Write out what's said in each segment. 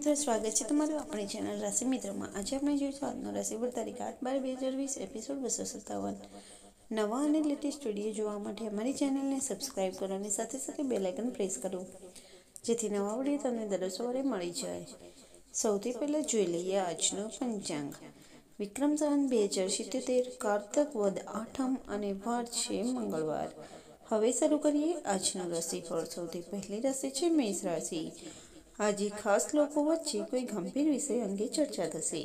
મિત્રો, સ્વાગત છે તમારું આપણી ચેનલ રાશિ મિત્રમાં। આજે આપણે જોઈશું આજનો રાશિફળ તારીખ 8/12/2020 એપિસોડ 257। નવા અને લેટેસ્ટ વિડીયો જોવા માટે અમારી ચેનલને સબસ્ક્રાઇબ કરો અને સાથે સાથે બેલ આઇકન પ્રેસ કરો, જેથી નવા વિડીયો તમને દરરોજ સવારે મળી જાય। સૌથી પહેલાં જોઈ લઈએ આજનો પંચાંગ। વિક્રમ સંવત 2077, કારતક વદ આઠમ અને વાર છે મંગળવાર। હવે શરૂ કરીએ આજનું રાશિફળ। સૌથી પહેલી રાશિ છે મેષ રાશિ। આજે ખાસ લોકો વચ્ચે કોઈ ગંભીર વિષય અંગે ચર્ચા થશે,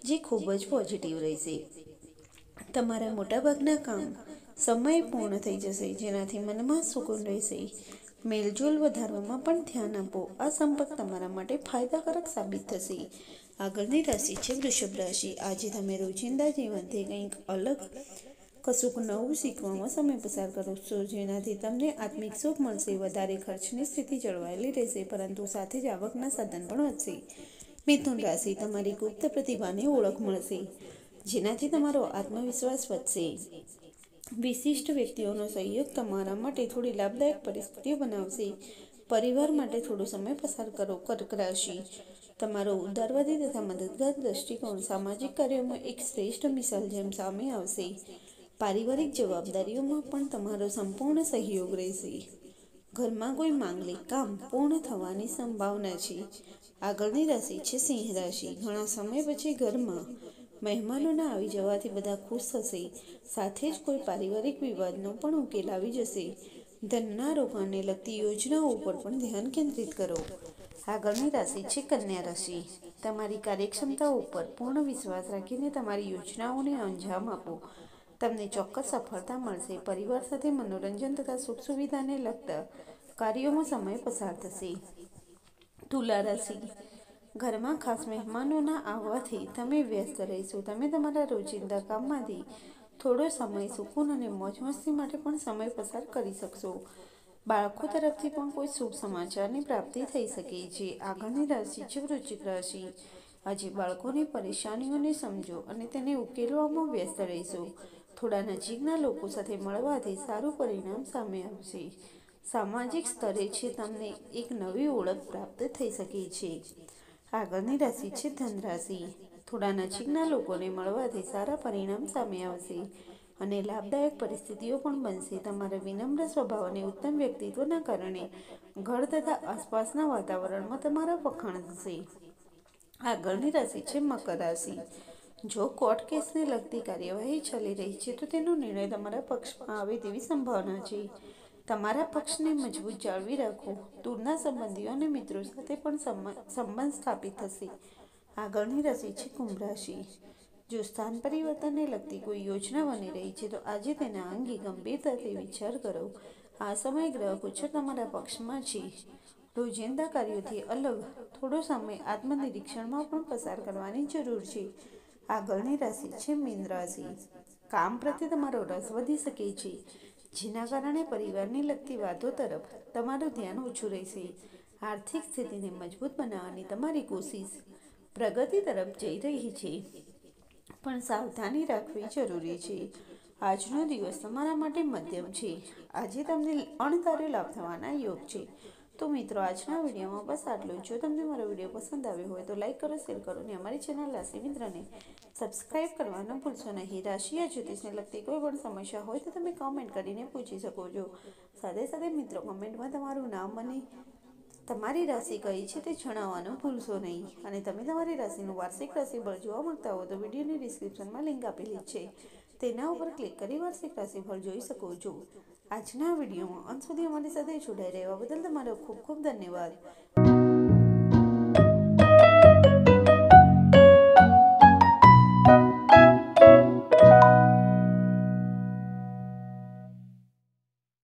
જે ખૂબ જ પોઝિટિવ રહેશે। તમારા મોટાભાગના કામ સમયે પૂર્ણ થઈ જશે, જેનાથી મનમાં સુકૂન રહેશે। મેલજોલ વધારવામાં પણ ધ્યાન આપો, આ સંપર્ક તમારા માટે ફાયદાકારક સાબિત થશે। આગળની રાશિ છે વૃષભ રાશિ। આજે તમે રોજિંદા જીવનથી કંઈક અલગ, કશુંક નવું શીખવામાં સમય પસાર કરશો, જેનાથી તમને આત્મિક સુખ મળશે। વધારે ખર્ચની સ્થિતિ જળવાયેલી રહેશે, પરંતુ સાથે જ આવકના સાધન પણ વધશે। મિથુન રાશિ, તમારી ગુપ્ત પ્રતિભાને ઓળખ મળશે, જેનાથી તમારો આત્મવિશ્વાસ વધશે। વિશિષ્ટ વ્યક્તિઓનો સહયોગ તમારા માટે થોડી લાભદાયક પરિસ્થિતિઓ બનાવશે। પરિવાર માટે થોડો સમય પસાર કરો। કર્ક રાશિ, તમારો ઉદારવાદી તથા મદદગાર દ્રષ્ટિકોણ સામાજિક કાર્યોમાં એક શ્રેષ્ઠ મિસાલ જેમ સામે આવશે। પારિવારિક જવાબદારીઓમાં પણ તમારો સંપૂર્ણ સહયોગ રહેશે। ઘરમાં કોઈ માંગલિક કામ પૂર્ણ થવાની સંભાવના છે। આગળની રાશિ છે સિંહ રાશિ। ઘણા સમય પછી ઘરમાં મહેમાનોના આવી જવાથી બધા ખુશ થશે, સાથે જ કોઈ પારિવારિક વિવાદનો પણ ઉકેલ આવી જશે। ધનના રોકાણને લગતી યોજનાઓ ઉપર પણ ધ્યાન કેન્દ્રિત કરો। આગળની રાશિ છે કન્યા રાશિ। તમારી કાર્યક્ષમતા ઉપર પૂર્ણ વિશ્વાસ રાખીને તમારી યોજનાઓને અંજામ આપો, તમને ચોક્કસ સફળતા મળશે। પરિવાર સાથે મનોરંજન તથા સુખ સુવિધાને લગતા કાર્યોમાં સમય પસાર થશે। તુલા રાશિ, ઘરમાં ખાસ મહેમાનોના આવવાથી તમે વ્યસ્ત રહેશો। તમે તમારા રોજિંદા કામમાંથી થોડો સમય સુકૂન અને મોજ મસ્તી માટે પણ સમય પસાર કરી શકશો। બાળકો તરફથી પણ કોઈ શુભ સમાચારની પ્રાપ્તિ થઈ શકે છે। આગળની રાશિ છે વૃશ્ચિક રાશિ। આજે બાળકોની પરેશાનીઓને સમજો અને તેને ઉકેલવામાં વ્યસ્ત રહેશો। થોડા નજીકના લોકો સાથે મળવાથી સારું પરિણામ સામે આવશે। સામાજિક સ્તરે છે તમને એક નવી ઓળખ પ્રાપ્ત થઈ શકે છે। આગળની રાશિ છે ધન રાશિ। થોડા નજીકના લોકોને મળવાથી સારા પરિણામ સામે આવશે અને લાભદાયક પરિસ્થિતિઓ પણ બનશે। તમારા વિનમ્ર સ્વભાવ અને ઉત્તમ વ્યક્તિત્વના કારણે ઘર તથા આસપાસના વાતાવરણમાં તમારા વખાણ થશે। આગળની રાશિ છે મકર રાશિ। જો કોર્ટ કેસને લગતી કાર્યવાહી ચાલી રહી છે, તો તેનો નિર્ણય તમારા પક્ષમાં આવે તેવી સંભાવના છે। તમારા પક્ષને મજબૂત જાળવી રાખો। દૂરના સંબંધીઓ અને મિત્રો સાથે પણ સંબંધ સ્થાપિત થશે। આગળની રાશિ છે કુંભ રાશિ। જો સ્થાન પરિવર્તનને લગતી કોઈ યોજના બની રહી છે, તો આજે તેના અંગે ગંભીરતાથી વિચાર કરો। આ સમય ગ્રહ ગોચર તમારા પક્ષમાં છે। રોજિંદા કાર્યોથી અલગ થોડો સમય આત્મનિરીક્ષણમાં પણ પસાર કરવાની જરૂર છે। આગળની રાશિ છે મીન રાશિ। કામ પ્રત્યે તમારો રસ વધી શકે છે, જેના કારણે પરિવારને લગતી વાતો તરફ તમારું ધ્યાન ઓછું રહેશે। આર્થિક સ્થિતિને મજબૂત બનાવવાની તમારી કોશિશ પ્રગતિ તરફ જઈ રહી છે, પણ સાવધાની રાખવી જરૂરી છે। આજનો દિવસ તમારા માટે મધ્યમ છે। આજે તમને અણધાર્યો લાભ થવાના યોગ છે। તો મિત્રો, આજના વિડીયોમાં બસ આટલું જ। જો તમને મારો વિડીયો પસંદ આવ્યો હોય તો લાઈક કરો, શેર કરો અને અમારી ચેનલ રાશિ મિત્રને સબસ્ક્રાઇબ કરવાનું ભૂલશો નહીં। રાશિ યા જ્યોતિષને લગતી કોઈ પણ સમસ્યા હોય તો તમે કોમેન્ટ કરીને પૂછી શકો છો। સાથે સાથે મિત્રો, કોમેન્ટમાં તમારું નામ અને તમારી રાશિ કઈ છે તે જણાવવાનું ભૂલશો નહીં। અને તમે તમારી રાશિનું વાર્ષિક રાશિફળ જોવા માંગતા હો તો વિડીયોની ડિસ્ક્રિપ્શનમાં લિંક આપેલી છે, તેના ઉપર ક્લિક કરી વાર્ષિક રાશિફળ જોઈ શકો છો। આજના વિડીયોમાં અંત સુધી અમારી સાથે જોડાઈ રહેવા બદલ તમારો ખૂબ ખૂબ ધન્યવાદ।